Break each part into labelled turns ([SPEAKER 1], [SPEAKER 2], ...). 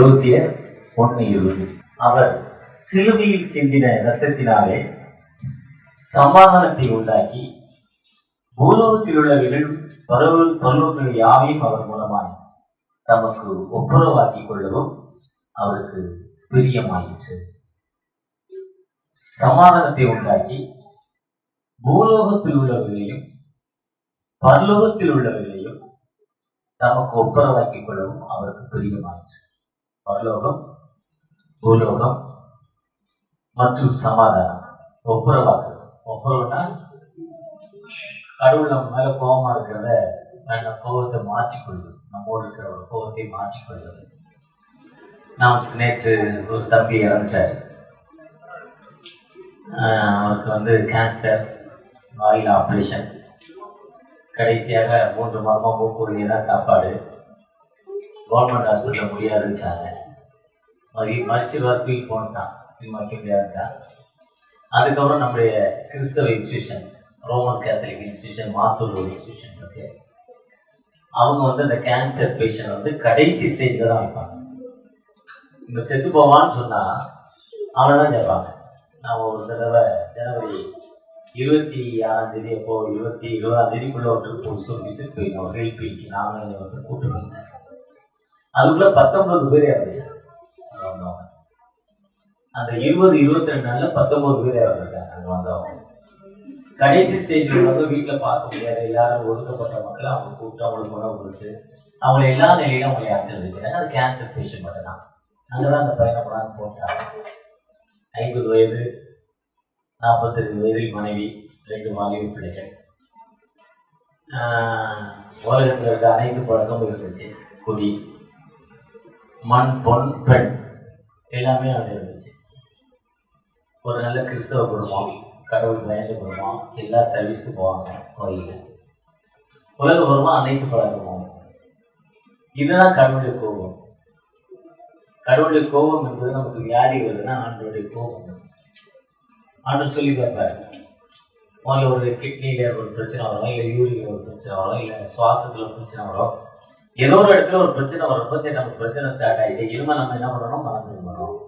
[SPEAKER 1] கொலோசியர் 1:20. அவர் சிலுவையில் சிந்தின இரத்தத்தினாலே சமாதானத்தை உண்டாக்கி பூலோகத்தில் உள்ளவர்கள் பரலோகத்தில் யாவையும் அவர் மூலமாய் தமக்கு ஒப்புரவாக்கிக் கொள்ளவும் அவருக்கு பிரியமாயிற்று. சமாதானத்தை உண்டாக்கி பூலோகத்தில் உள்ளவர்களையும் பரலோகத்தில் உள்ளவர்களையும் தமக்கு ஒப்புரவாக்கிக் கொள்ளவும் அவருக்கு பிரியமாயிற்று. பரலோகம், பூலோகம் மற்றும் சமாதானம். ஒப்புரவுனா கடவுள் நம்ம மேல கோபமா இருக்கிறத கோபத்தை மாற்றிக்கொள்வது, நம்மோடு இருக்கிற ஒரு கோபத்தை மாற்றிக்கொள்வது. நாம் நேற்று ஒரு தம்பி இறந்துட்டாரு. அவருக்கு கேன்சர், ஆயில் ஆப்ரேஷன். கடைசியாக 3 மாதமாக மூக்கு தான் சாப்பாடு. கவர்மெண்ட் ஹாஸ்பிட்டலில் முடியாதுட்டாங்க. மறிச்சு தூக்கி போட்டான், வைக்க முடியாதுட்டான். அதுக்கப்புறம் நம்முடைய கிறிஸ்தவ institution, Roman Catholic institution, Mathur institution இருக்கு. அவங்க அந்த கேன்சர் பேஷண்ட் கடைசி ஸ்டேஜில் தான் வைப்பாங்க. இப்போ செத்து போவான்னு சொன்னால் அவனை தான் கேட்பாங்க. நான் ஒரு தடவை ஜனவரி 26 அப்போ 20-20 ஒரு ட்ரிப் விசிட் போயிருந்தோம். ஒரு ஹெல்பிக்கு நானும் என்னை கூப்பிட்டு போயிருந்தேன். அதுக்குள்ள 19 பேர் இறந்துட்டாங்க. அந்த 20-22 நாள்ல 19 பேர் இறந்துருக்காங்க. அங்கே வந்தவங்க கடைசி ஸ்டேஜில் வீட்டில் பார்க்க முடியாது. எல்லாரும் ஒதுக்கப்பட்ட மக்களை அவங்க கூப்பிட்டு அவங்களுக்கு உணவு கொடுத்து அவங்களை எல்லா நிலையிலும் அவங்களை ஆசீர்வதிக்கிறாங்க. அது கேன்சர் பேஷண்ட் மட்டும்தான். அங்கதான் அந்த பையனை கொண்டாந்து போட்டாங்க. 50 வயது, 42 வயதில் மனைவி, 2 வாலிப பிள்ளைகள். உலகத்தில் இருக்க அனைத்து பழக்கமும் இருந்துச்சு. குடி, மண், பொன், பெண் எல்லாமே அங்கே இருந்துச்சு. ஒரு நல்ல கிறிஸ்தவ குடும்பம், கடவுள் பயந்த குடும்பம். எல்லா சர்வீஸ்க்கு போவாங்க கோயிலில். உலகபூர்வமாக அனைத்து பழக்கமும். இதுதான் கடவுளுடைய கோபம். கடவுளுடைய கோபம் என்பது நமக்கு வியாதி வருதுன்னா ஆண்டவருடைய கோபம். ஆண்டவர் சொல்லி பார்ப்பாரு, முதல்ல ஒரு கிட்னியில் ஒரு பிரச்சனை வரும், இல்லை யூரியில் ஒரு பிரச்சனை வரும், இல்லை சுவாசத்தில் பிரச்சனை வரும். ஏதோ ஒரு இடத்துல ஒரு பிரச்சனை வரப்போ சரி நமக்கு பிரச்சனை ஸ்டார்ட் ஆகிட்டு இனிமே நம்ம என்ன பண்ணணும், மனம் திரும்பணும்.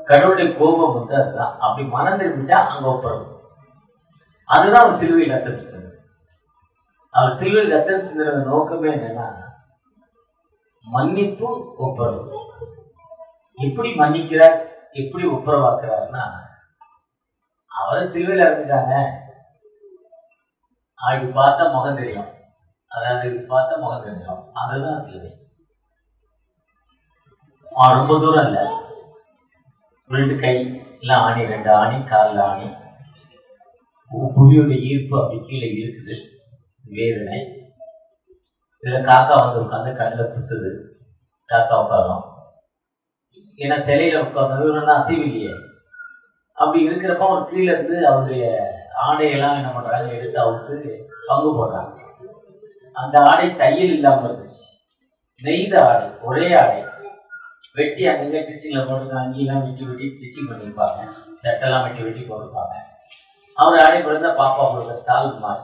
[SPEAKER 1] கடவுளுடைய கோபம் அதுதான். அப்படி மனம் திரும்பிட்டா அங்கே ஒப்புறோம். அதுதான் அவர் சிலுவையில் ரத்தம் சிந்தது. அவர் சிலுவையில் ரத்தம் சிந்தது நோக்கமே என்னன்னா மன்னிப்பு, ஒப்புரவு. எப்படி மன்னிக்கிறார், எப்படி ஒப்புரவாக்குறாருன்னா அவரை சிலுவையில் இறந்துட்டாங்க. இப்படி பார்த்தா முகம் தெரியும், அதாவது இப்படி பார்த்தா முகம் தெரியும். அதுதான் சிலுவை. ரொம்ப தூரம் இல்லை, 2 கை இல்லை ஆணி, 2 ஆணி, காலில் ஆணி. புவியோட ஈர்ப்பு அப்படி கீழே இருக்குது. வேதனை. இதுல காக்கா உட்காந்து கண்ணில் குத்துது. காக்கா உட்காரும். ஏன்னா சிலையில உட்கார்ந்து அசைவில்லையே. அப்படி இருக்கிறப்ப அவர் கீழே இருந்து அவருடைய ஆடையெல்லாம் என்ன பண்றாங்க, எடுத்து அவுத்து பங்கு போடுறாங்க. அந்த ஆடை தையல் இல்லாம இருந்துச்சு, நெய்த ஆடை, ஒரே ஆடை. வெட்டி அங்கங்க டிச்சிங்ல போட்டு அங்கெல்லாம் வெட்டி டிச்சிங் பண்ணியிருப்பாங்க. சட்டெல்லாம் வெட்டி போட்டிருப்பாங்க. அவர் ஆடை பிறந்தா பாப்பா கொடுத்த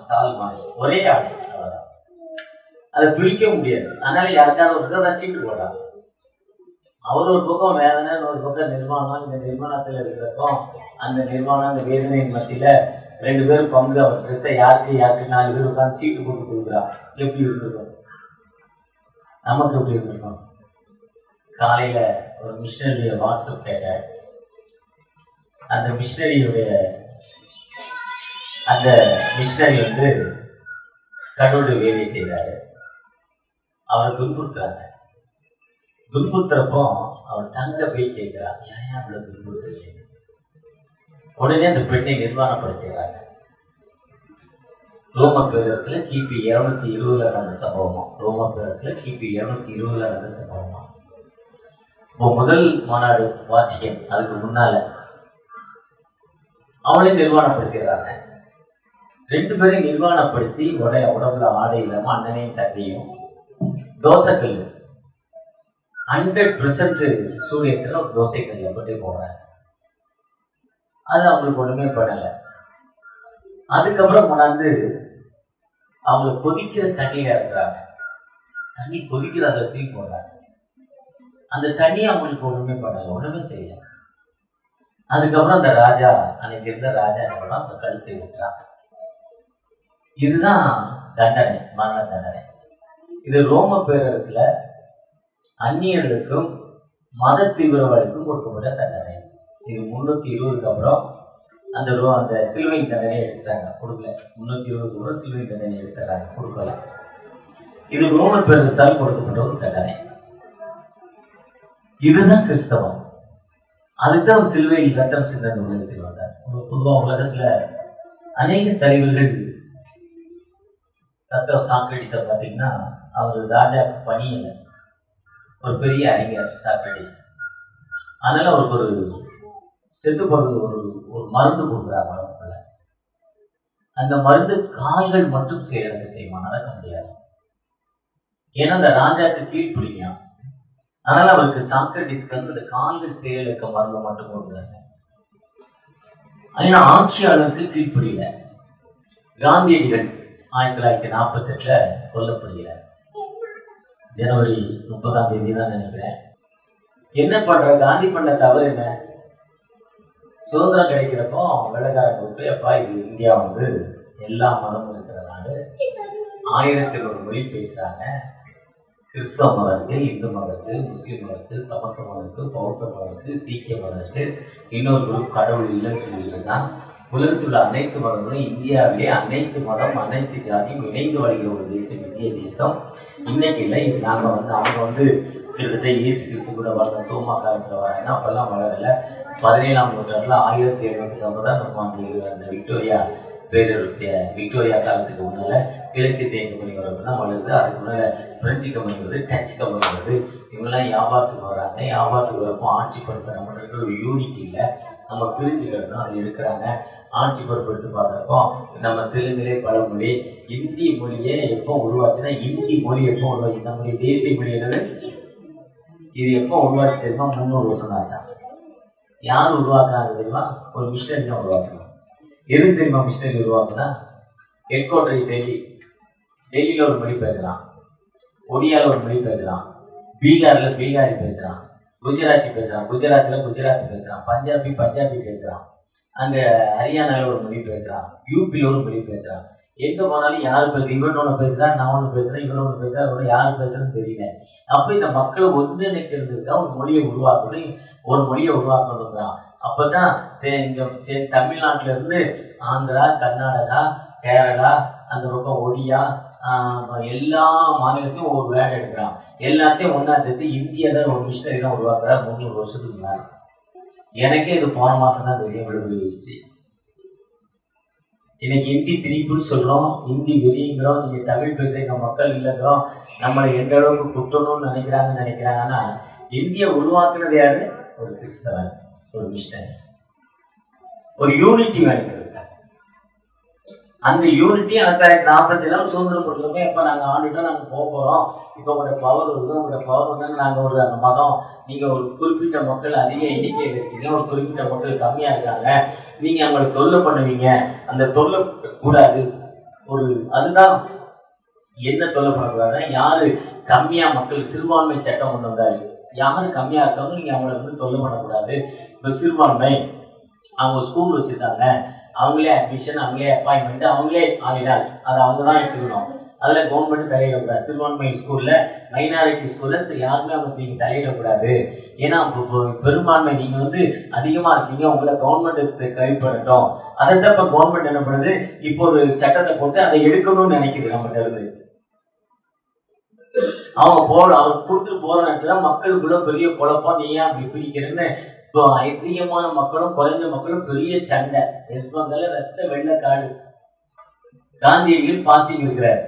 [SPEAKER 1] சால் மாதிரி ஒரே ஆடை. அவ்வளவுதான். அதை பிரிக்க முடியாது. அதனால யாருக்காவது ஒரு தச்சிட்டு போடுறாங்க. அவர் ஒரு பக்கம் வேதனை, ஒரு பக்கம் நிர்வாணம். இந்த நிர்வாணத்துல இருக்கிறப்போ அந்த நிர்வாணம், அந்த வேதனையின் மத்தியில 2 பேரும் பங்கு. அவர் ட்ரெஸ்ஸை யாருக்கு 4 பேர் உட்காந்து சீட்டு போட்டு கொடுக்குறா. எப்படி இருந்திருக்கும், நமக்கு எப்படி இருந்திருக்கும்? காலையில ஒரு மிஷினரியுடைய வாட்ஸ்அப் கேட்டார். அந்த மிஷினரியுடைய கடவுளுடைய வேலை செய்யறாரு. அவரை துன்புறுத்துறப்போ அவர் தங்க போய் கேட்கிறார், ஏன் அவ்வளவு துன்புறுத்துறீங்க? உடனே அந்த பெண்ணை நிர்வாணப்படுத்துகிறாங்க. ரோம பேரரசுல கிபி 220 நடந்த சம்பவமா. ரோம பேரரசுல கிபி 220 நடந்த சம்பவமா. முதல் மாநாடு வாட்டிகன், அதுக்கு முன்னால அவளை நிர்வாணப்படுத்துகிறாங்க. 2 பேரையும் நிர்வாணப்படுத்தி உடம்புல ஆடை இல்லாம அண்ணனையும் தங்கையும் தோசைக்கல் 100% சூரியத்துல ஒரு தோசைக்கல்ல போட்டு போடுறாங்க. அது அவங்களுக்கு ஒண்ணுமே பண்ணல. அதுக்கப்புறம் கொண்டாந்து அவங்க கொதிக்கிற தண்ணியில இருக்கிறாங்க. தண்ணி கொதிக்கிற அதை தூக்கி போடுறாங்க. அந்த தண்ணி அவங்களுக்கு ஒண்ணுமே பண்ணல, ஒண்ணுமே செய்யல. அதுக்கப்புறம் அந்த ராஜா, அன்னைக்கு இருந்த ராஜா என்ன பண்ணா, அந்த கழுத்தை விட்டான். இதுதான் தண்டனை, மரண தண்டனை. இது ரோம பேரரசுல அந்நியர்களுக்கும் மத தீவிரவாதிக்கும் கொடுக்கப்பட்ட தண்டனை. இது 320க்கு அப்புறம் அந்த சிலுவை தண்டனை எடுத்துட்டாங்க, கொடுக்கல. 320க்கு அப்புறம் சிலுவை தண்டனை எடுத்துறாங்க, கொடுக்கல. இது ரோம பேரரசால் கொடுக்கப்பட்ட ஒரு தண்டனை. இதுதான் கிறிஸ்தவம். அதுதான் சிலுவையில் ரத்தம் சிந்த உலகத்தில் வந்தார். பொதுவா உலகத்துல அநேக தலைவர்கள் ரத்தம் சாக்ரட்டிஸ பார்த்தீங்கன்னா, அவர் ராஜாவுக்கு பணியில ஒரு பெரிய அறிஞர் சாக்ரட்டிஸ். அதனால அவருக்கு ஒரு செத்து போறது ஒரு மருந்து கொடுக்குறாங்க உடம்புக்குள்ள. அந்த மருந்து கால்கள் மட்டும் செயலற்ற செய்யுமா, நடக்க முடியாது. ஏன்னா அந்த ராஜாவுக்கு கீழ்ப்பிடிக்கும். அதனால அவருக்கு சாக்ரட்டிஸ்க்கு அந்த கால்கள் செயலுக்க மருந்து மட்டும் கொடுக்குறாங்க. ஏன்னா ஆட்சியாளருக்கு கீழ்ப்பிடியல. காந்தியடிகள் 1948 கொல்லப்படுகிறார். ஜனவரி 30ஆம் தேதி தான் நினைக்கிறேன். என்ன பண்ற காந்தி பண்ண தவறு என்ன? சுதந்திரம் கிடைக்கிறப்போ வெள்ளக்காரன் கூப்பிட்டு, அப்பா இது இந்தியா எல்லா மதமும் இருக்கிற நாடு, 1001 மொழி பேசுறாங்க, கிறிஸ்தவ மதம் இருக்கு, இந்து மதம் இருக்கு, முஸ்லீம் மதம் இருக்கு, சமத்த மதம் இருக்கு, பௌத்த மதம் இருக்கு, சீக்கிய மதம் இருக்கு, இன்னொரு குரூப் கடவுள் இல்லைன்னு சொல்லிட்டு இருக்கான். உலகத்தில் உள்ள அனைத்து மதங்களும் இந்தியாவிலே அனைத்து மதம் அனைத்து ஜாதியும் இணைந்து வாழ்கிற ஒரு தேசம் இந்திய தேசம். இன்னைக்கு இல்லை, இது நாங்கள் அவங்க கிட்டத்தட்ட இயேசு கிறிஸ்து கூட வளர்ந்த தோமா காலத்தில் வராங்க. அப்பெல்லாம் வளரல. 17ஆம் நூற்றாண்டுல 1750 தான் நம்ம அந்த விக்டோரியா பேரரசு, விக்டோரியா காலத்துக்கு முன்னால கிழக்கு தேங்க மணி வரப்பு தான் வளருது. அதுக்கு முன்னால பிரெஞ்சு கம்பெனி வருது, டச் கம்பெனி வருது. இவங்கெல்லாம் வியாபாரத்துக்கு வராங்க. வியாபாரத்துக்கு வரப்போ ஆட்சி பொறுப்பு நம்மளுக்கு ஒரு யூனிட் இல்லை, நம்ம பிரிஞ்சு கிடக்கணும். அதை எடுக்கிறாங்க. ஆட்சி பொறுப்பு எடுத்து பார்க்குறப்போ நம்ம தெலுங்குலே பழமொழி, இந்தி மொழியே எப்போ உருவாச்சுன்னா, இந்தி மொழி எப்போ உருவாச்சு, நம்முடைய தேசிய மொழி என்னது, இது எப்போ உருவாச்சு தெரியுமா? 300 வருஷம் ஆச்சா. யார் உருவாக்குறாங்க தெரியுமா? ஒரு மிஷினரி தான் உருவாக்குறாங்க. எதுக்கு தெரியுமா மிஷினரி உருவாக்குனா? ஹெட் குவார்டர் டெல்லியில ஒரு மொழி பேசலாம், ஒடியால ஒரு மொழி பேசலாம், பீகார்ல பீகாரி பேசலாம், குஜராத்தி பேசலாம், குஜராத்ல குஜராத்தி பேசலாம், பஞ்சாபி பேசலாம், அங்க ஹரியானால ஒரு மொழி பேசலாம், யூபியில ஒரு மொழி பேசலாம். எங்க போனாலும் யாரு இவன் ஒண்ணு பேசுறான், நான் ஒண்ணு பேசுறேன், இவன் ஒண்ணு பேசுறா, யாரு பேசுறதுன்னு தெரியல. அப்ப இந்த மக்களை ஒன்றிணைக்கிறதுக்கா ஒரு மொழியை உருவாக்கணுங்கிறான். அப்பதான் இங்க தமிழ்நாட்டுல இருந்து ஆந்திரா, கர்நாடகா, கேரளா, அந்த பக்கம் ஒடியா, எல்லா மாநிலத்தையும் ஒரு வேலை எடுக்கிறான். எல்லாத்தையும் ஒன்னா சேர்த்து இந்தியா தான் ஒரு மிஷினரி தான் உருவாக்குறாரு 300 வருஷத்துக்கு முன்னாடி. எனக்கே இது போன மாசம் தான் தெரியும் விடுதலை ஹிஸ்டரி. இன்னைக்கு ஹிந்தி திணிப்புன்னு சொல்றோம், ஹிந்தி வெறிங்கிறோம், நீங்க தமிழ் பேசுகிற மக்கள் இல்லைங்கிறோம். நம்மளை எந்த அளவுக்கு குட்டணும்னு நினைக்கிறாங்கன்னா, இந்தியா உருவாக்குனது யாரு? ஒரு கிறிஸ்தவன், ஒரு மிஷினரி. ஒரு யூனிட்டி வேணுங்கிறது. அந்த யூனிட்டி 1947 சுதந்திரம் கொடுத்துருக்கோம். எப்ப நாங்க ஆண்டுட்டோம், நாங்க போறோம், இப்ப உங்களோட பவர் வருது, உங்களோட பவர் வந்து நாங்க ஒரு அந்த மதம், நீங்க ஒரு குறிப்பிட்ட மக்கள் அதிக எண்ணிக்கையில் இருக்கீங்க, ஒரு குறிப்பிட்ட மக்கள் கம்மியா இருக்காங்க, நீங்க அவங்களை தொல்லை பண்ணுவீங்க, அந்த தொல்லை கூடாது. அதுதான் என்ன தொல்லை பண்ணக்கூடாதுன்னா, யாரு கம்மியா மக்கள் சிறுபான்மை சட்டம் கொண்டு வந்தாரு, யாரு கம்மியா இருக்காங்க நீங்க அவங்களை தொல்லை பண்ணக்கூடாது. இப்ப சிறுபான்மை அவங்க ஸ்கூல் வச்சிருக்காங்க, அவங்களே அட்மிஷன், அவங்களே அப்பாயின்மெண்ட், அவங்களே ஆகினால் அதை அவங்க தான் எடுத்துக்கணும். அதில் கவர்மெண்ட் தலையிடக்கூடாது. சிறுபான்மை ஸ்கூல்ல, மைனாரிட்டி ஸ்கூல்ல யாருமே நீங்க தலையிடக்கூடாது. ஏன்னா பெரும்பான்மை நீங்க அதிகமா இருக்கீங்க, உங்களை கவர்மெண்ட் கைப்பற்றட்டும். அதை தான் இப்ப கவர்மெண்ட் என்ன பண்ணுது, இப்போ ஒரு சட்டத்தை போட்டு அதை எடுக்கணும்னு நினைக்குது நம்மகிட்ட இருந்து. அவங்க கொடுத்துட்டு போற நேரத்துல மக்களுக்குள்ள பெரிய குழப்பம், நீ ஏன் அப்படி பிடிக்கிறேன்னு இப்போ அதிகமான மக்களும் குறைஞ்ச மக்களும் பெரிய சண்டை. வெஸ்ட் பெங்கால்ல ரத்த வெள்ளக்காடு. காந்தியடிகள் பாஸ்டிங் இருக்கிறார்.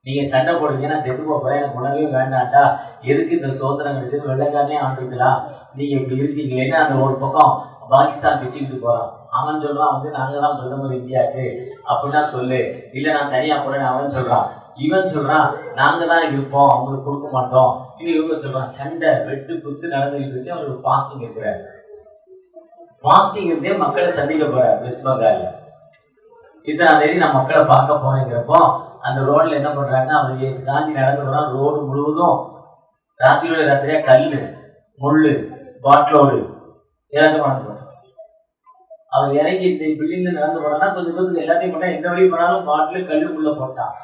[SPEAKER 1] நீங்க சண்டை போடுறீங்க, நான் செத்து போறேன், எனக்கு உணவே வேண்டாண்டா, எதுக்கு இந்த சுதந்திரம் கிடைச்சது, வெள்ளைக்காரனே ஆண்டுக்கலாம், நீங்க இப்படி இருக்கீங்களேன்னு அந்த ஒரு பக்கம் பாகிஸ்தான் பிச்சுக்கிட்டு போறான். அவன் சொல்றான் நாங்க தான் பிரதமர் இந்தியாவுக்கு அப்படின்னா சொல்லு, இல்ல நான் தனியா போறேன்னு அவன் சொல்றான். இவன் சொல்றான் நாங்க தான் இருப்போம், அவங்களுக்கு கொடுக்க மாட்டோம். இவங்க சொல்றான் சண்டை வெட்டு குத்து நடந்துகிட்டு இருக்கு. அவருக்கு பாஸ்டிங் இருக்கிறாரு. பாஸ்டிங் இருந்தே மக்களை சந்திக்க போறாரு வெஸ்ட் பெங்கால்ல. 3ஆம் தேதி நான் மக்களை பார்க்க போனேங்கிறப்போ அந்த ரோட்ல என்ன பண்றாங்க, அவருக்கு காந்தி நடந்து போனா ரோடு முழுவதும் ராத்திரியோட ராத்திரியா கல்லு முள்ளு பாட்டிலோடு எல்லாத்தையும் கொண்டு போட்டான். அவர் இறங்கி இந்த பில்டிங்ல நடந்து போனான்னா கொஞ்சம் தூரத்துக்கு எல்லாத்தையும் போட்டா, எந்த வழி போனாலும் பாட்டில கல்லு முள்ள போட்டான்.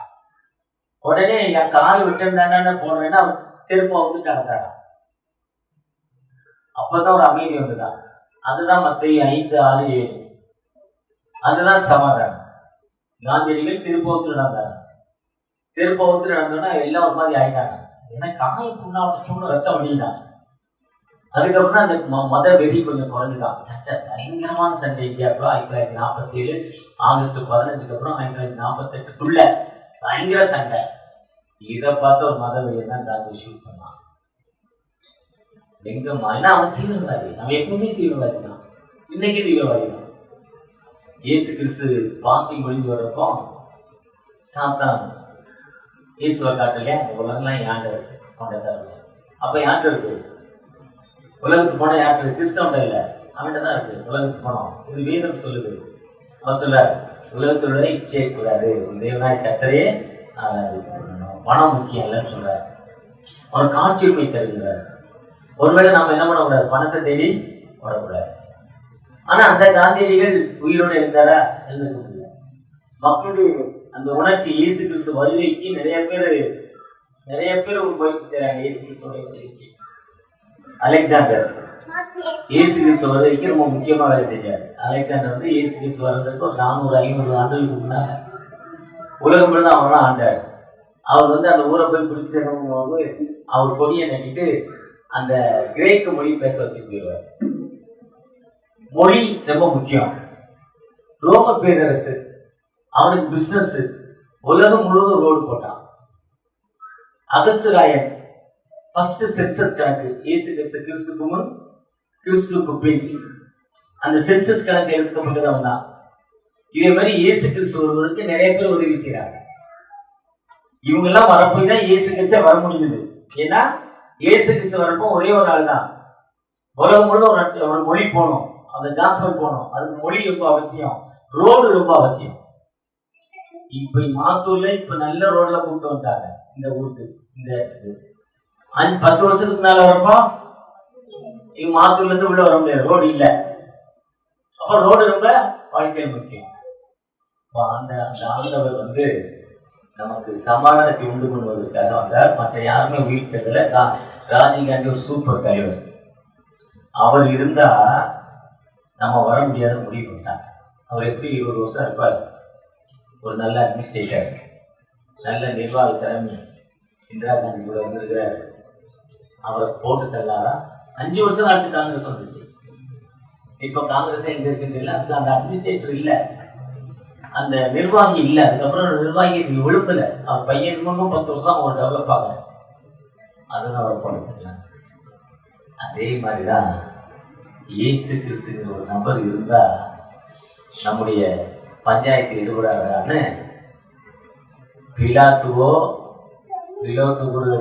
[SPEAKER 1] உடனே என் கால் விட்டு தானே போடுறேன்னா அவர் செருப்பு அவுத்துட்டு நடந்தாரா. அப்பதான் ஒரு அமைதி வந்துதான். அதுதான் மத்திய 5, 6, 7. அதுதான் சமாதானம். காந்தியடிகள் செருப்பு அவுத்து நடந்தாங்க. செருப்பு அவுத்து நடந்தோன்னா எல்லாம் ஒரு மாதிரி ஆயிட்டாங்க. ஏன்னா கால் புண்ணாட்டு ரத்தம் வழிதான். அதுக்கப்புறம் தான் அந்த மத வெறி கொஞ்சம் குறைஞ்சுதான். சண்டை, பயங்கரமான சண்டை இந்தியாவுக்குள்ள 1947 ஆகஸ்ட் 15 அப்புறம் 1948க்குள்ள பயங்கர சண்டை. இதை பார்த்து ஒரு மத வெறியை தான் காந்தி ஷூட் பண்ணான். எங்க ஏன்னா அவன் தீவிரவாதி, அவன் எப்பவுமே தீவிரவாதி தான், இன்னைக்கு தீவிரவாதி தான். இயேசு கிறிஸ்து பாஸ்டிங் முடிஞ்சு வர்றப்போ சாத்தான் இயேசுவை காட்டலையா, உலகெல்லாம் யாண்ட இருக்கு கொண்ட தரல. அப்ப யார்கிட்ட இருக்கு? உலகத்துக்கு போன யார்கிட்ட இருக்கு? கிறிஸ்தவன்ட்ட இல்ல, அவன்கிட்ட தான் இருக்கு உலகத்துக்கு போனோம். இது வேதம் சொல்லுது. அவர் சொல்றாரு, உலகத்தோட இச்சையை கூடாது, தேவனாய் கர்த்தரையே பணம் முக்கியம் இல்லைன்னு சொல்றாரு. அவர் காட்சியுரிமை தருகிறார். ஒருவேளை நாம என்ன பண்ணக்கூடாது? பணத்தை தேடி ஓடக்கூடாது. ஆனா அந்த காந்தியடிகள் உயிரோடு இருந்தாரா? எழுந்திருக்க முடியல. மக்களுடைய அந்த உணர்ச்சி இயேசு கிறிஸ்து வருகைக்கு நிறைய பேர் ஒரு முயற்சி செய்றாங்க. இயேசு கிறிஸ்துவோட வருகைக்கு அலெக்சாண்டர் இயேசு கிறிஸ்து வருகைக்கு ரொம்ப முக்கியமா வேலை செஞ்சார். அலெக்சாண்டர் வந்து இயேசு கிறிஸ்து வர்றதுக்கு ஒரு 400-500 ஆண்டுகளுக்கு முன்னால உலகம் முழுவதும் அவர் தான் ஆண்டார். அவர் வந்து அந்த ஊரை போய் பிடிச்சிட்டு அவர் கொடியை நட்டிட்டு அந்த கிரேக்க மொழி பேச வச்சு போயிடுவார். மொழி ரொம்ப முக்கியம். ரோம பேரரசு அவனுக்கு பிசினஸ், உலகம் முழுவதும் ரோடு போட்டான். அகஸ்துராயன் ஃபர்ஸ்ட் சென்சஸ் கணக்கு, இயேசு கிறிஸ்துக்கு முன் கிறிஸ்துக்கு பின் அந்த சென்சஸ் கணக்கு எடுத்துக்கப்பட்டது தான். இதே மாதிரி இயேசு கிறிஸ்து வருவதற்கு நிறைய பேர் உதவி செய்யறாங்க. இவங்க எல்லாம் வரப்போய் தான் இயேசு கிறிஸ்து வர முடியுது. ஏன்னா இயேசு கிறிஸ்து வரப்போ ஒரே ஒரு ஆள் தான். உலகம் முழுவதும் ஒரு மொழி போகணும், அந்த காஸ்பல் போகணும். அதுக்கு மொழி ரொம்ப அவசியம், ரோடு ரொம்ப அவசியம். இப்ப மாத்தூர்ல இப்ப நல்ல ரோட்ல கூப்பிட்டு வந்தாங்க இந்த ஊருக்கு, இந்த இடத்துக்கு. 10 வருஷத்துக்கு முன்னால வரப்போ இங்க மாத்தூர்ல இருந்து உள்ள வர முடியாது, ரோடு இல்ல. அப்ப ரோடு ரொம்ப வாழ்க்கையில் முக்கியம். அந்த ஆண்டவர் வந்து நமக்கு சமாதானத்தை உண்டு பண்ணுவதற்காக வந்தார். மற்ற யாருமே உயிர் தெரியல. ராஜீவ் காந்தி ஒரு சூப்பர் தலைவர். அவர் இருந்தா நம்ம வர முடியாத முடிவு பண்ணிட்டாங்க. அவர் எப்படி 20 வருஷம் இருப்பார்? ஒரு நல்ல அட்மினிஸ்ட்ரேட்டர், நல்ல நிர்வாக திறமை. இந்திரா காந்தி கூட வந்திருக்கிறார். அவரை போட்டு தள்ளாரா? 5 வருஷம் அடுத்து காங்கிரஸ் வந்துச்சு. இப்ப காங்கிரஸ் எங்க இருக்குன்னு தெரியல. அதுக்கு அந்த அட்மினிஸ்ட்ரேட்டர் இல்ல, அந்த நிர்வாகி இல்ல. அதுக்கப்புறம் நிர்வாகி விழுப்பல. அவர் பையன் இன்னும் 10 வருஷம் அவர் டெவலப் ஆக, அதுதான் அவரை போட்டுக்கலாம். அதே மாதிரிதான் இயேசு கிறிஸ்துங்கிற ஒரு நபர் இருந்தா நம்முடைய பஞ்சாயத்து ஈடுபடாதான்னு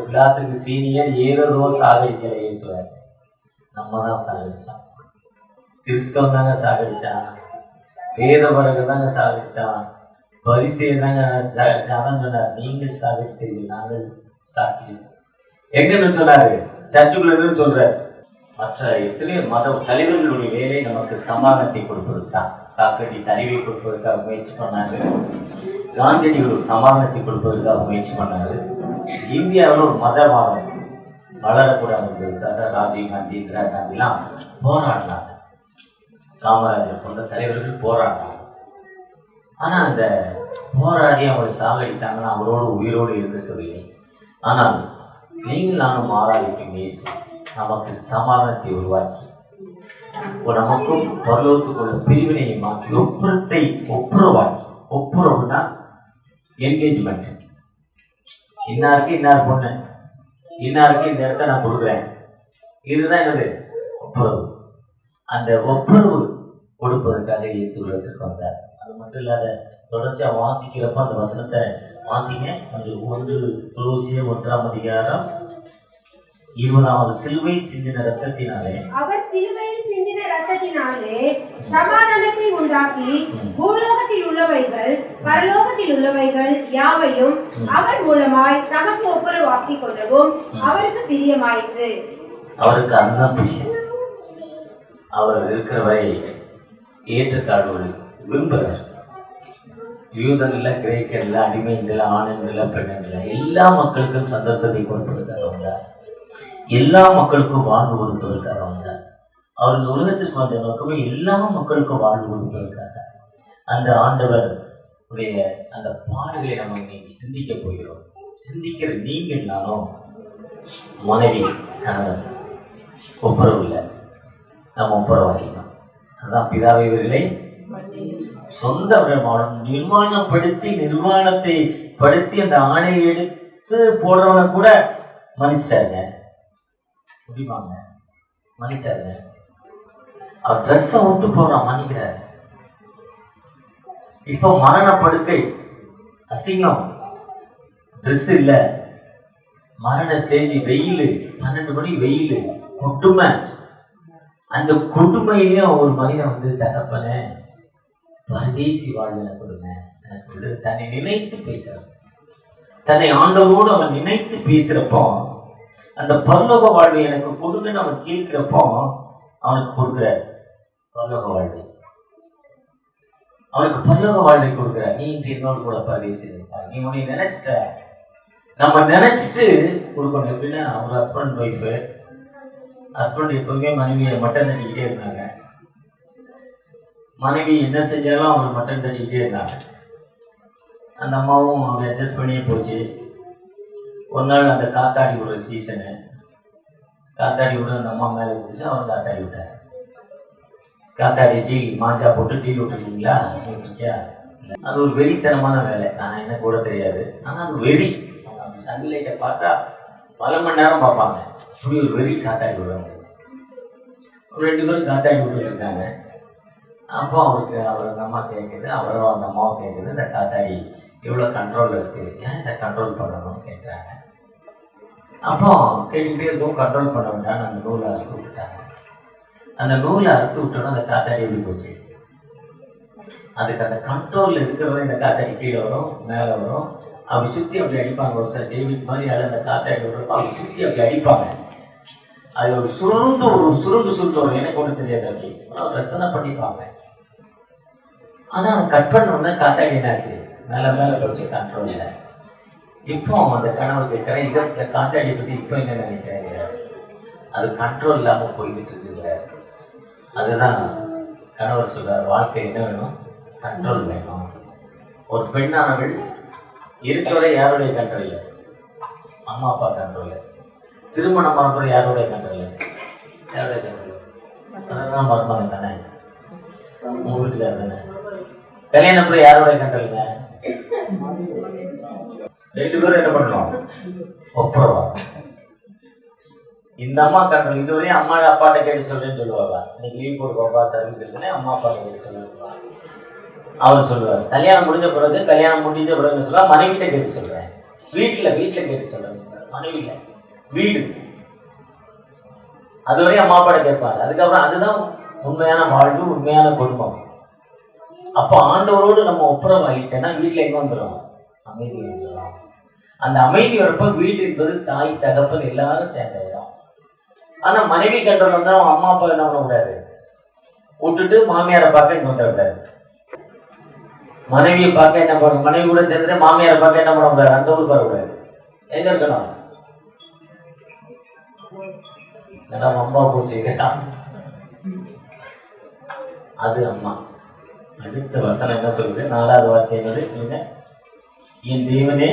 [SPEAKER 1] பிலாத்துக்கு சீனியர் ஏதோ சாகடிக்கல இயேசுவர். நம்ம தான் சாகடிச்சான். கிறிஸ்தவம் தாங்க சாகடிச்சான், வேத பரக தாங்க சாகடிச்சான், பரிசையை தாங்க சாகடிச்சான் சொன்னார். நீங்கள் சாகடித்தீர்கள், நாங்கள் சாட்சி. எங்கன்னு சொன்னாரு? சர்ச்சுக்குள்ள சொல்றாரு. மற்ற எத்தனையோ மத தலைவர்களுடைய வேலை நமக்கு சமாதானத்தை கொடுப்பதற்கு தான். சாக்ரட்டிஸ் அறிவை கொடுப்பதற்காக முயற்சி பண்ணாரு. காந்தியடிகள் ஒரு சமாதானத்தை கொடுப்பதற்காக முயற்சி பண்ணாரு. இந்தியாவில் ஒரு மதவாதம் வளரக்கூடாது என்பதற்காக ராஜீவ் காந்தி, இந்திரா காந்தி எல்லாம் போராடினாங்க. காமராஜர் போன்ற தலைவர்கள் போராடினாங்க. ஆனா அந்த போராடி அவங்களை சாகடித்தாங்கன்னா அவரோடு உயிரோடு இருந்திருக்கவில்லை. ஆனால் நீங்கள் நானும் ஆராதிக்கும் இயேசு நமக்கு சமாதானத்தை உருவாக்கி நமக்கும் பரலோகத்துக்குள்ள பிரிவினையை மாற்றி ஒப்புரவாக்கி. ஒப்புரவுனா என்கேஜ்மெண்ட். இன்னாருக்கு இன்னார் பொண்ணு, இன்னாருக்கு இந்த இடத்த நான் கொடுக்குறேன், இதுதான் என்னது? ஒப்புரவு. அந்த ஒப்புரவு கொடுப்பதற்காக இயேசு உலகத்திற்கு வந்தார். அது மட்டும் இல்லாத தொடர்ச்சியா வாசிக்கிறப்ப அந்த வசனத்தை வாசிங்க. அந்த 1 கொலோசியர் 1ஆம் அதிகாரம் 20வது சிலுவையில் சிந்தின ரத்தத்தினாலே, அவர் சிலுவையில் சிந்தின
[SPEAKER 2] இரத்தத்தினாலே சமாதானத்தை உண்டாக்கி பூலோகத்தில் உள்ளவைகள் பரலோகத்தில் உள்ளவைகள் யாவையும் அவர் மூலமாய் தமக்கு ஒப்புரவாக்கி கொள்ளவும் அவருக்கு பிரியமாயிற்று.
[SPEAKER 1] அவருக்கு அதுதான் பிரியம். அவர் இருக்கிறவரை ஏற்றத்தாழ்வு விரும்புகிறார். யூதன் இல்ல, கிரேக்கர் இல்ல, அடிமை இல்ல, ஆணன் இல்ல, பெண் இல்ல, எல்லா மக்களுக்கும் சந்தோஷத்தை கொடுப்பதற்காக வந்தார். எல்லா மக்களுக்கும் வாழ்வு கொடுப்பதற்காக வந்தார். அவர் இந்த உலகத்திற்கு வந்த நோக்கமே எல்லா மக்களுக்கும் வாழ்வு கொடுப்பதற்காக. அந்த ஆண்டவர் உடைய அந்த பாடுகளை நம்ம இன்னைக்கு சிந்திக்க போகிறோம். சிந்திக்கிற நீங்கள் நானும் மனைவி கணவன் ஒப்புரவு இல்லை, நம்ம ஒப்புரவாக்கிக்கணும். அதுதான் பிதாவை இவர்களை சொந்த நிர்வாணத்தை படுத்தி அந்த ஆணையை எடுத்து போடுறவனை கூட மன்னிச்சிட்டாருங்க. முடிவாங்க மன்னிச்சாருங்க. அவர் ட்ரெஸ்ஸை ஒத்து போடுறான், மன்னிக்கிறாரு. இப்போ மரண படுக்கை, அசிங்கம், ட்ரெஸ் இல்ல, மரண ஸ்டேஜ், வெயில், 12 மணி வெயில், கொடுமை. அந்த கொடுமையிலையும் ஒரு மனிதன் வந்து தகப்பன பரதேசி வாழ்வு கொடுங்க எனக்கு தன்னை நினைத்து பேசுறான். தன்னை ஆண்டவரோடு அவன் நினைத்து பேசுறப்போ அந்த பரலோக வாழ்வை எனக்கு கொடுங்கன்னு அவன் கேட்கிறப்போ அவனுக்கு கொடுக்குற பரலோக வாழ்வை, அவனுக்கு பரலோக வாழ்வை கொடுக்குற. நீ இன்று என்னோடு கூட பரதேசி இருப்பாய், நீ உன்னை நினைச்சிட்ட, நம்ம நினைச்சிட்டு கொடுக்கணும். எப்படின்னா ஒரு ஹஸ்பண்ட் ஒய்ஃபு, ஹஸ்பண்ட் எப்பவுமே மனைவியை மட்டன் தட்டிக்கிட்டே இருந்தாங்க. மனைவி என்ன செஞ்சாலும் அவங்க மட்டன் தட்டிக்கிட்டே இருந்தாங்க. அந்த அம்மாவும் அவங்க அட்ஜஸ்ட் பண்ணியே போச்சு. ஒரு நாள் அந்த காத்தாடி விடுற சீசனு, காத்தாடி விட அந்த அம்மா மேலே பிடிச்சி அவன் காத்தாடி விட்டார். காத்தாடி டீ மாஞ்சா போட்டு டீ விட்டுருக்கீங்களா? அது ஒரு வெறித்தனமான வேலை. நான் என்ன கூட தெரியாது, ஆனால் அது வெறி. சன்லைட்டை பார்த்தா பல மணி நேரம் பார்ப்பாங்க. இப்படி ஒரு வெறி காத்தாடி விடுறாங்க. 2 பேரும் காத்தாடி விட்டுட்டு இருக்காங்க. அப்போ அவருக்கு அந்த அம்மா கேட்குது, அவரும் அந்த அம்மாவும் கேட்குது, இந்த காத்தாடி எவ்வளோ கண்ட்ரோல் இருக்குது, ஏன் இதை கண்ட்ரோல் பண்ணணும்னு கேட்குறாங்க. அப்போ கேட்டுக்கிட்டே இருக்கும், கண்ட்ரோல் பண்ண வேண்டாம்னு அந்த நூலை அறுத்து விட்டுட்டாங்க. அந்த நூலை அறுத்து விட்டோன்னா அந்த காத்தாடி எப்படி போச்சு? அதுக்கு அந்த கண்ட்ரோலில் இருக்கிறவரை இந்த காத்தாடி கீழே வரும், மேலே வரும், அவங்க சுற்றி அப்படி அடிப்பாங்க. ஒரு சார் டேவிட் மாதிரி அந்த காத்தாடி விடுறப்போ அவங்க சுற்றி அப்படி அடிப்பாங்க. அது ஒரு சுருண்டு வரும், எனக்கு ஒன்று தெரியாது. அப்படி ரச்சனை பண்ணிப்பாங்க. ஆனால் அதை கட் பண்ணோம்னா காத்தாடி என்னாச்சு? மேலே போச்சு கண்ட்ரோலில். இப்போ அந்த கணவர் கேட்குறேன், இதை காத்தாடியை பற்றி இப்போ என்ன நினைக்கிறேங்க? அது கண்ட்ரோல் இல்லாமல் போய்கிட்டு இருக்குங்க. அதுதான் கணவர் சொல்றார், வாழ்க்கை என்ன வேணும்? கண்ட்ரோல் வேணும். ஒரு பெண்ணானவள் இருக்கிறவரை யாருடைய கண்ட்ரோல்? அம்மா அப்பா கண்ட்ரோல். திருமணம் பண்ண யாருடைய கண்ட்ரோல்? யாருடைய கண்ட்ரோல்? அதுதான் மருமகன் தானே, உங்க வீட்டுக்கார தானே. கல்யாணம் பண்ண யாருடைய கண்ட்ரோலுங்க? 2 பேரும் என்ன பண்ணணும்? ஒப்புரவா. இந்த அம்மா கண்ட்ரோல். இதுவரையும் அம்மா அப்பாட்ட கேட்டு சொல்றேன்னு சொல்லுவாங்க. இன்னைக்கு லீவ் போடுவாப்பா, சர்வீஸ் இருக்குன்னு அம்மா அப்பா கேட்டு சொல்லுவாங்க. அவர் சொல்லுவார், கல்யாணம் முடிஞ்ச பிறகு சொல்ல மனைவிட்ட கேட்டு சொல்றேன். வீட்டுல கேட்டு சொல்றேன். மனைவியில வீடு அதுவரையும் அம்மா அப்பாட்ட கேட்பாரு. அதுக்கப்புறம் அதுதான் உண்மையான வாழ்வு, உண்மையான குடும்பம். அப்போ ஆண்டவரோடு நம்ம ஒப்புரவாகிட்டேன்னா வீட்டுல எங்க வந்துடும்? அமைதி வந்துடும். அந்த அமைதி வரப்ப வீடு என்பது தாய் தகப்பன் எல்லாரும் சேர்ந்தாயிடும். ஆனா மனைவி கண்ட்ரோல் வந்தா அவன் அம்மா அப்பா என்ன பண்ணக்கூடாது? விட்டுட்டு மாமியாரை பார்க்க இங்க வந்துடக்கூடாது. மனைவியை பார்க்க என்ன பண்ண, மனைவி கூட சேர்ந்துட்டு மாமியாரை பார்க்க என்ன பண்ணக்கூடாது? அந்த ஊருக்கு வரக்கூடாது. எங்க இருக்கணும்? அம்மா போச்சுக்கிறான். அது அம்மா. அடுத்த வசனம் என்ன சொல்லுது? 4வது வார்த்தை என்னது சொல்லுங்க? என் தேவனே,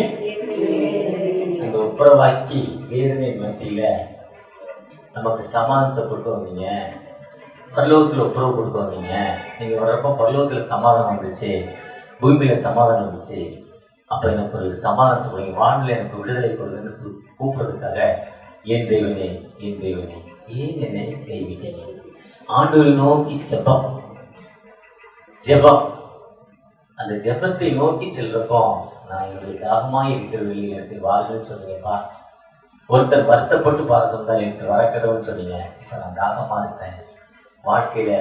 [SPEAKER 1] அந்த ஒப்புரவாக்கி வேதனை மத்தியில நமக்கு சமாதானத்தை கொடுக்க வந்தீங்க. பரலோகத்துல ஒப்புரவு கொடுக்க வந்தீங்க. நீங்க வர்றப்ப பரலோகத்துல சமாதானம் வந்துச்சு, பூமியில சமாதானம் வந்துச்சு. அப்ப எனக்கு ஒரு சமாதானத்தை கொடுங்க, வாழ்வில் எனக்கு விடுதலை கொடுங்கன்னு கூப்பிடுறதுக்காக என் தேவனே, என் தேவனே, ஏன் என்னை கைவிட்டீங்க? ஆண்டவரை நோக்கி ஜெபம். அந்த ஜெபத்தை நோக்கி செல்றப்போ நான் என்னுடைய தாகமாய் இருக்கிற வெளியில் எடுத்து வாழ்கன்னு சொன்னீங்கப்பா. ஒருத்தர் வருத்தப்பட்டு பார்க்க சொன்னார், எனக்கு வரக்கடவுன்னு சொன்னீங்க. இப்போ நான் தாகமா இருக்கிறேன், வாழ்க்கையில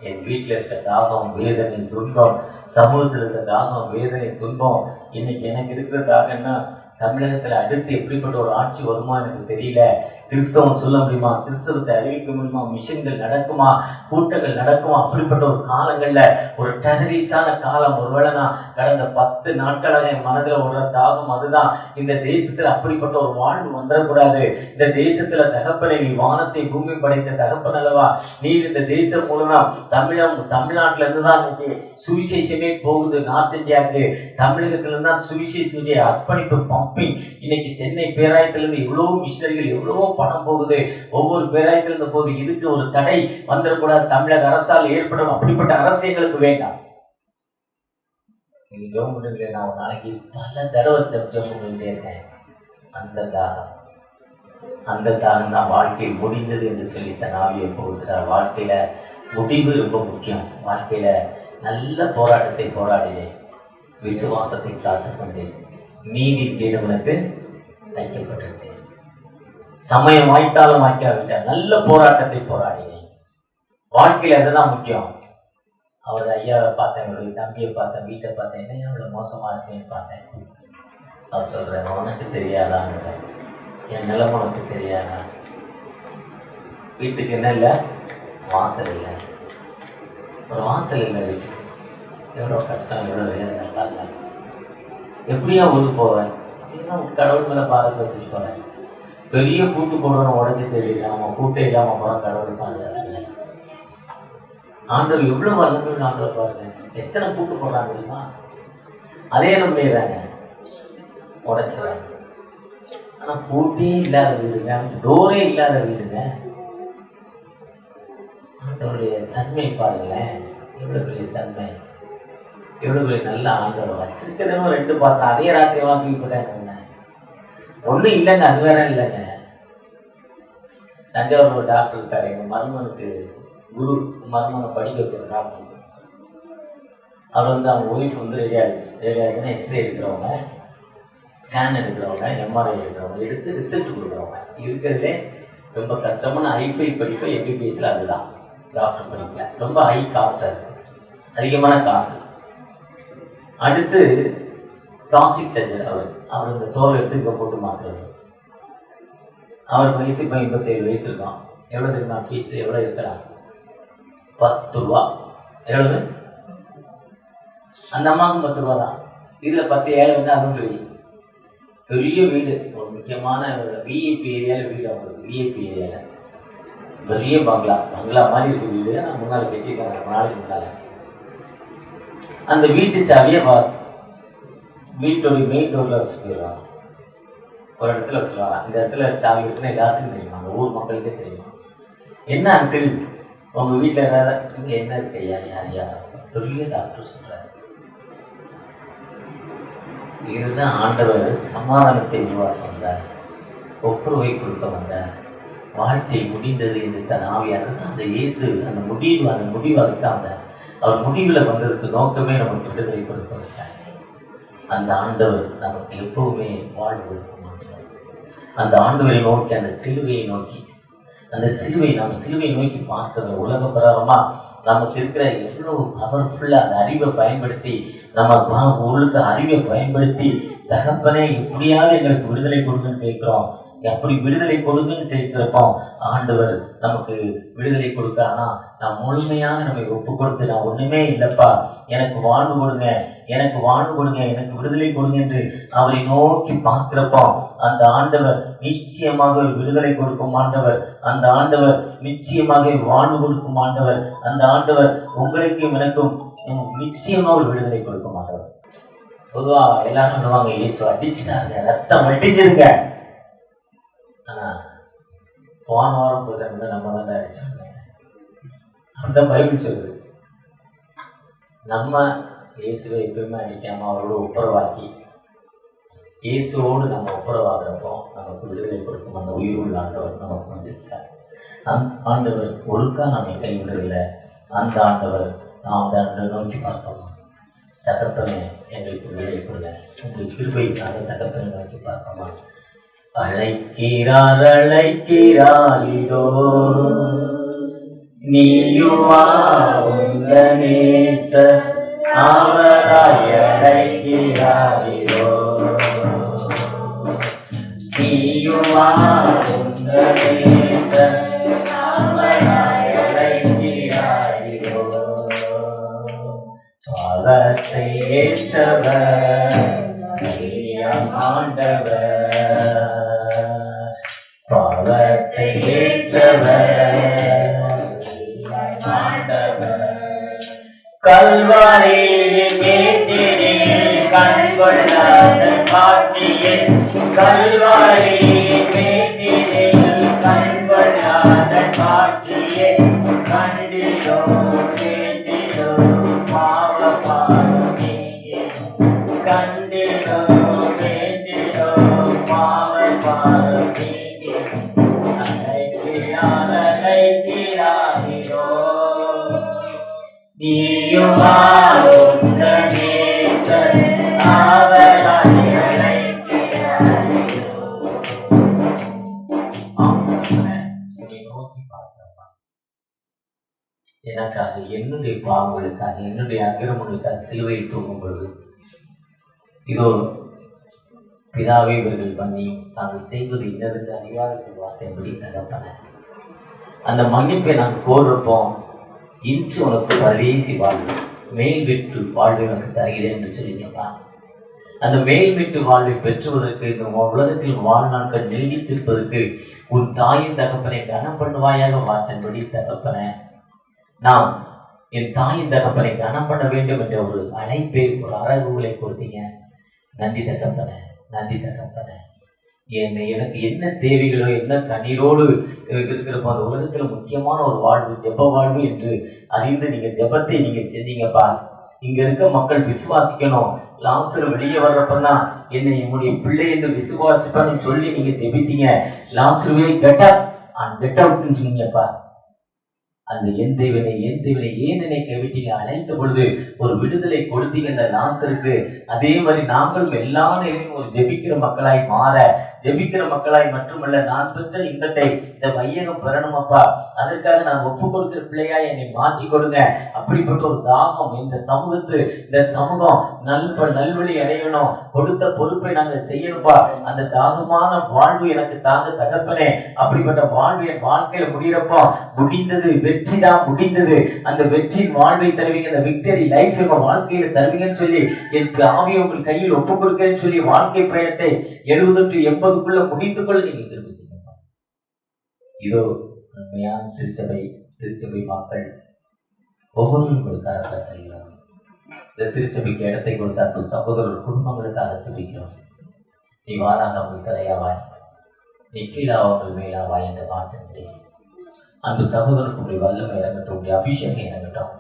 [SPEAKER 1] என் வீட்டில் இருக்க தாகம், வேதனை, துன்பம், சமூகத்தில் இருக்க தாகம், வேதனை, துன்பம், இன்னைக்கு எனக்கு இருக்கிற தாகம்னா தமிழகத்துல அடுத்து எப்படிப்பட்ட ஒரு ஆட்சி வருமா எனக்கு தெரியல. கிறிஸ்தவம் சொல்ல முடியுமா? கிறிஸ்தவத்தை அறிவிக்க முடியுமா? மிஷன்கள் நடக்குமா? கூட்டங்கள் நடக்குமா? அப்படிப்பட்ட ஒரு காலங்கள்ல ஒரு டெரரிஸ்டான காலம். ஒருவேளை நான் கடந்த 10 நாட்களாக என் மனதில் ஒரு தாகம் அதுதான், இந்த தேசத்துல அப்படிப்பட்ட ஒரு வாழ்வு வந்துடக்கூடாது. இந்த தேசத்துல தகப்பனை, நீ வானத்தை பூமி படைத்த தகப்பன் அல்லவா, நீர் இந்த தேசம் மூலமா தமிழ்நாட்டுல இருந்துதான் இன்னைக்கு சுவிசேஷமே போகுது. நார்த் இந்தியாவுக்கு தமிழகத்துல இருந்து தான் சுவிசேஷனுடைய அர்ப்பணிப்பு பம்பிங். இன்னைக்கு சென்னை பேராயத்திலிருந்து எவ்வளவோ மிஷனரிகள், எவ்வளவோ பணம் போகுது ஒவ்வொரு பேராயத்திலிருந்து போகுது. இதுக்கு ஒரு தடை வந்துடக்கூடாது. தமிழக அரசால் ஏற்படும் அப்படிப்பட்ட அரசு எங்களுக்கு வேண்டாம். நீங்க ஜெபம் பண்ணுங்களே, நான் ஒரு நாளைக்கு பல தடவை ஜெபம் பண்ணிட்டே இருக்கேன். அந்த தாகம் தான் வாழ்க்கை முடிந்தது என்று சொல்லி தன் ஆவியை போகிறார். வாழ்க்கையில முடிவு ரொம்ப முக்கியம். வாழ்க்கையில நல்ல போராட்டத்தை போராடினேன், விசுவாசத்தை காத்துக்கொண்டேன், நீதி கேடுவனுக்கு வைக்கப்பட்டிருக்கேன். சமயம் வாய்த்தாலும் வாய்க்காவிட்டால் நல்ல போராட்டத்தை போராடினேன். வாழ்க்கையில அதுதான் முக்கியம். அவர் ஐயாவை பார்த்தேன், அவருடைய தம்பியை பார்த்தேன், வீட்டை பார்த்தேன், என்ன அவ்வளவு மோசமா இருக்கேன்னு பார்த்தேன். அவர் சொல்றேன், உனக்கு தெரியாதாங்க, என் நிலம் உனக்கு தெரியாதா? வீட்டுக்கு என்ன இல்லை? வாசல் இல்லை. ஒரு வாசல் இல்லை வீட்டுக்கு. எவ்வளோ கஷ்டம், எவ்வளோ வேதனை பார்க்க. எப்படியா ஊருக்கு போவேன் அப்படின்னா கடவுள் மேலே பாரத்தை வச்சுட்டு போறேன். பெரிய பூட்டு போடுறவன் உடஞ்சி தெரியல, நம்ம கூட்டை இல்லாம போறோம். கடவுள் பாதுகாத்து ஆண்டவர் எவ்வளவு வல்லமையுள்ள ஆண்டவர் பாருங்க. எத்தனை பூட்டு போடுறாங்க தெரியுமா? அதே நம்பிடுறாங்க, உடைச்சிடறாங்க. ஆனா பூட்டே இல்லாத வீடுங்க, டோரே இல்லாத வீடுங்க. ஆண்டவருடைய தன்மை பாருங்களேன், எவ்வளவு பெரிய தன்மை, எவ்வளவு பெரிய நல்ல ஆண்டவர். வச்சிருக்கிறதும் 2 பாத்திரம் அதே ராத்திரி தூக்கி போட்டாங்க. ஒன்றும் இல்லைங்க, அது வேற இல்லைங்க. தஞ்சாவூர் ஒரு டாக்டர் இருக்காரு, எங்க மருமனுக்கு குரு, மருமனை படிக்க வைக்கிற டாக்டர். அவர் அவங்க ஒய்ஃப் ரெடி ஆகிடுச்சுன்னா எக்ஸ்ரே எடுக்கிறவங்க, ஸ்கேன் எடுக்கிறவங்க, எம்ஆர்ஐ எடுக்கிறவங்க, எடுத்து ரிசல்ட் கொடுக்குறவங்க. இருக்கிறதுலே ரொம்ப கஷ்டமான ஹைஃபை படிப்பு எம்பிபிஎஸ்ல அதுதான். டாக்டர் படிக்கல, ரொம்ப ஹை காஸ்டாக இருக்கு, அதிகமான காசு. அடுத்து பிளாஸ்டிக் சர்ஜரி. அவர் இந்த தோல் எடுத்து போட்டு மாற்றுறது. அவருக்கு வயசு இப்போ 57 வயசு இருக்கும். எவ்வளோ தெரியுமா ஃபீஸ்? எவ்வளோ இருக்கலாம்? 10 ரூபா. எவ்வளவு? அந்த அம்மாவுக்கும் 10 ரூபா தான். இதில் 10 ஏழை வந்து அதுவும் ஃப்ரீ. பெரிய வீடு, ஒரு முக்கியமான விஐபி ஏரியாவில் வீடு. அவங்களுக்கு விஐபி ஏரியாவில் பெரிய பங்களா மாதிரி இருக்கு வீடு. நான் முன்னால் கட்டியிருக்கேன், ரொம்ப நாளைக்கு முன்னால். அந்த வீட்டு சாவியை வீட்டோடைய மெயின் டோர்ல வச்சு போயிடுவாங்க. ஒரு இடத்துல வச்சுருவாங்க. இந்த இடத்துல சாவி இருக்குன்னு எல்லாத்துக்கும் தெரியுமா, அந்த ஊர் மக்களுக்கே தெரியுமா. என்ன அங்கிள் உங்க வீட்டில் ஏதாவது என்ன இருக்கு ஐயா? யாரையா? பெரிய டாக்டர் சொல்றாரு. இதுதான் ஆண்டவர் சமாதானத்தை உருவாக்க வந்தார், ஒப்புரவை கொடுக்க வந்தார். வாழ்க்கை முடிந்தது என்று தன் ஆவியானது அந்த இயேசு அந்த முடிவு அதுதான் வந்தார். அவர் முடிவில் வந்ததுக்கு நோக்கமே நமக்கு விடுதலை கொடுக்க வந்தார். அந்த ஆண்டவர் நமக்கு எப்பவுமே வாழ்வு கொடுக்க மாட்டார். அந்த ஆண்டவரை நோக்கி, அந்த சிலுவையை நோக்கி, அந்த சிலுவையை நோக்கி பார்க்கிற உலக பிரகாரமா நமக்கு இருக்கிற எவ்வளவு பவர்ஃபுல்லா அந்த அறிவை பயன்படுத்தி, நம்ம உள்ளுக்கு அறிவை பயன்படுத்தி, தகப்பனே எப்படியாவது எங்களுக்கு விடுதலை கொடுங்கன்னு கேட்கிறோம். அப்படி விடுதலை கொடுங்கன்னு கேட்கிறப்போம் ஆண்டவர் நமக்கு விடுதலை கொடுக்க. ஆனா நான் முழுமையாக நம்மை ஒப்பு கொடுத்து, நான் ஒண்ணுமே இல்லப்பா, எனக்கு வாழ்வு கொடுங்க, எனக்கு விடுதலை கொடுங்க என்று அவரை நோக்கி பார்க்கிறப்போ அந்த ஆண்டவர் நிச்சயமாக விடுதலை கொடுக்கும் ஆண்டவர். அந்த ஆண்டவர் நிச்சயமாக வாழ்வு கொடுக்கும் ஆண்டவர். அந்த ஆண்டவர் உங்களுக்கும் எனக்கும் நிச்சயமாக ஒரு விடுதலை கொடுக்கும் ஆண்டவர். பொதுவா எல்லாரும் சொல்லுவாங்க, இயேசு அடிச்சுட்டாங்க, ரத்தம் வட்டிச்சிருங்க. ஆனா போன வாரம் பிரசங்க நம்ம தான் அடிச்சாங்க. அப்படிதான் பைபிள் சொல்லுது. நம்ம இயேசுவை எப்பயுமே அடிக்காம அவரோட ஒப்புரவாக்கி, இயேசுவோடு நம்ம ஒப்புரவாகிறப்போ நமக்கு விடுதலை கொடுக்கும் அந்த உயிர் உள்ள ஆண்டவர் நமக்கு வந்திருக்கிறார். ஆண்டவர் ஒருக்கா நம்மை கைவிடவில்லை. அந்த ஆண்டவர் நாம் அந்த ஆண்டவர் நோக்கி பார்க்கணும். தகப்பனே எங்களுக்கு விடுதலை கொடுங்க, உங்களுக்கு கிருபைக்காக தகப்பனை நோக்கி பார்க்கமா. அழைக்கிறார் இதோ நீயுமா உந்த நேச ஆவலாய் அழைக்கிறாயோ. நீயுமா உந்த நேச ஆவலாய் அழைக்கிறாயோ. பாவத்தை ஏற்றவர் ஆண்டவர், பாவத்தை ஏற்றவர் ஆண்டவர். கல்வாரியில் மேட்டினில் கண்கொள்ளாத காட்சியில், கல்வாரியில் மேட்டினில் கண்கொள்ளாத காட்சியை கண்டிலோ கேட்டிலோ பாவபாரம் நீங்கிடும். கண்டிலோ கேட்டிலோ பாவபாரம் நீங்கிடும். அழைக்கிறார் அழைக்கிறாரோ. நீயுமா உந்த நேசர் ஆவலாய் அழைக்கிறாரோ. எனக்காக, என்னுடைய பாவங்களுக்காக, என்னுடைய அக்கிரமங்களுக்காக சிலுவையில் தூங்கும் பொழுது, இதோ பிதாவே இவர்கள் பண்ணி தாங்கள் செய்வது இன்னதென்று அறியாத வார்த்தைப்படி தகப்பன, அந்த மன்னிப்பை நாங்கள் கோருப்போம். இன்று உனக்கு பரதேசி வாழ்வு, மேல் வீட்டு வாழ்வை உனக்கு தருகிறேன் என்று சொல்லியிருப்பா. அந்த மேல் வீட்டு வாழ்வை பெற்றுவதற்கு, இந்த உலகத்தில் வாழ்நாட்கள் நீடித்திருப்பதற்கு உன் தாயின் தகப்பனை கனம் பண்ணுவாயாக வார்த்தைப்படி தகப்பன, நாம் என் தாயின் தகப்பனை கனம் பண்ண வேண்டும் என்ற ஒரு அழைப்பை, ஒரு அறகுகளை கொடுத்தீங்க. நன்றி தகப்பன, நன்றி தகப்பன. எனக்கு என்ன தேவைகளோ, என்ன கண்ணீரோடு இருக்கிறப்போ அந்த உலகத்துல முக்கியமான ஒரு வாழ்வு ஜெப வாழ்வு என்று அறிந்து நீங்க ஜெபத்தை நீங்க செஞ்சீங்கப்பா. இங்க இருக்க மக்கள் விசுவாசிக்கணும். லாசர் வெளியே வர்றப்பதான் என்னை என்னுடைய பிள்ளை என்று விசுவாசிப்பான்னு சொல்லி நீங்க ஜெபித்தீங்க. லாசருவே கெட் அவுட்னு சொன்னீங்கப்பா. அந்த என் தேவனை ஏன் நினைக்க விட்டீங்க? அழைத்த பொழுது ஒரு விடுதலை கொடுத்தீங்க அந்த லாசருக்கு. அதே மாதிரி நாங்களும் எல்லா நேரமும் ஒரு ஜெபிக்கிற மக்களாய் மாற, ஜெபிக்கிற மக்களாய் மட்டுமல்ல, நான் பெற்ற இன்பத்தை இந்த வையகம் பெறணுமப்பா, அதற்காக நான் ஒப்பு கொடுக்கிற பிள்ளையாய் என்னை மாற்றி கொடுங்க. அப்படிப்பட்ட ஒரு தாகம் இந்த சமூகம் நல்வழி அடையணும். கொடுத்த பொறுப்பை நாங்கள் செய்யணும்ப்பா. அந்த தாகமான வாழ்வு எனக்கு தாங்க தகப்பனே. அப்படிப்பட்ட வாழ்வு என் வாழ்க்கையில முடிகிறப்போ முடிந்தது, வெற்றிதான் முடிந்தது. அந்த வெற்றியின் வாழ்வை தருவீங்க, அந்த விக்டரி லைஃப் எங்க வாழ்க்கையில தருவீங்கன்னு சொல்லி என் ஆவியை உங்கள் கையில் ஒப்பு கொடுக்கிறேன்னு சொல்லி வாழ்க்கை பயணத்தை 70 to 80க்குள்ள முடித்துக்கொள்ள நீங்க திரும்பி செய்யுங்க. இதோ உண்மையான திருச்சபை மக்கள் ஒவ்வொருவரும் கொடுத்தார்கள் தருகிறார். இந்த திருச்சபைக்கு இடத்தை கொடுத்த சகோதரர் குடும்பங்களுக்காக ஜெபிக்கிறோம். நீ வாராகாமல் தலையாவாய், நீ கீழாவாமல் மேலாவாய் என்ற வார்த்தை அந்த சகோதரருக்கு உடைய வல்லமை இறங்கட்டும், உடைய அபிஷேகம் இறங்கட்டும்.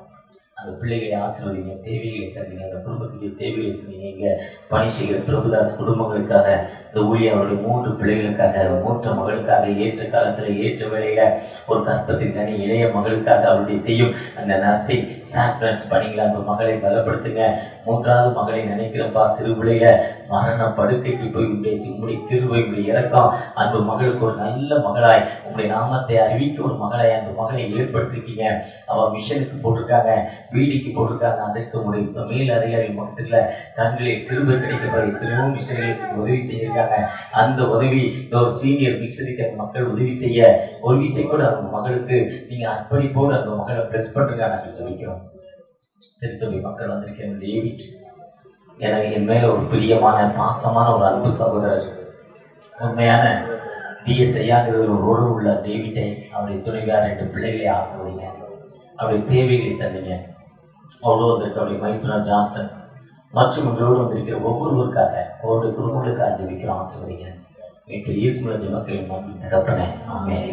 [SPEAKER 1] அந்த பிள்ளைகளை ஆசீர்வதிங்க, தேவைகளை சந்திங்க, அந்த குடும்பத்துடைய தேவைகளை சந்திங்க. பணி செய்கிற பிரபுதாஸ் குடும்பங்களுக்காக, இந்த ஊழியர் அவருடைய 3 பிள்ளைகளுக்காக, மூத்த மகளுக்காக, ஏற்ற காலத்தில் ஏற்ற வேளையில ஒரு கற்பத்தின் தனி இளைய மகளுக்காக அவருடைய செய்யும் அந்த நர்சிங் சாப்டர்ஸ் பணிகளை அந்த மகளை பலப்படுத்துங்க. 3வது மகளை நினைக்கிறப்பா, சிறு பிள்ளையில மரண படுக்கைக்கு போய் உங்களுடைய கிருபை, உங்களுடைய இறக்கம் அந்த மகளுக்கு ஒரு நல்ல மகளாய் உங்களுடைய நாமத்தை அறிவிக்க ஒரு மகளாய் அந்த மகளை ஏற்படுத்திருக்கீங்க. அவன் மிஷனுக்கு போட்டிருக்காங்க, வீடிக்கு போட்டிருக்காங்க. அதற்கு உங்களுடைய மேல் அதிகாரி மகத்துல கண்களில் கிருபை கிடைக்கப்பட எத்தனையோ மிஷனரிகளுக்கு உதவி செஞ்சிருக்காங்க. அந்த உதவி இந்த ஒரு சீனியர் மிஷனரிக்கு மக்கள் உதவி செய்ய ஒரு விஷயம் கூட அவங்க மகளுக்கு நீங்க அர்ப்பணிப்போடு அந்த மகளை பிரெஸ் பண்ணுங்க. நாங்கள் சொல்லிக்கிறோம். திருச்சபை மக்கள் வந்திருக்கேன். டேவிட் எனக்கு என் மேல ஒரு பிரியமான பாசமான ஒரு அன்பு சகோதரர், உண்மையான டிஎஸ் ஐயாங்கிறது ஒரு உறவு உள்ள டேவிட்டை, அவருடைய துணைவியார் 2 பிள்ளைகளை ஆசைப்படுங்க. அவருடைய தேவைகளை சந்திங்க. அவ்வளோ வந்திருக்க அவருடைய மைத்ரா ஜான்சன் மற்றும் உங்களோடு வந்திருக்கிற ஒவ்வொருவருக்காக, அவருடைய குடும்பங்களுக்காக ஜெபிக்கிறோம். ஆசைப்படுங்க. மீட்டு ஈஸ்முல ஜெபக்களின் தகப்பனே, ஆமென்.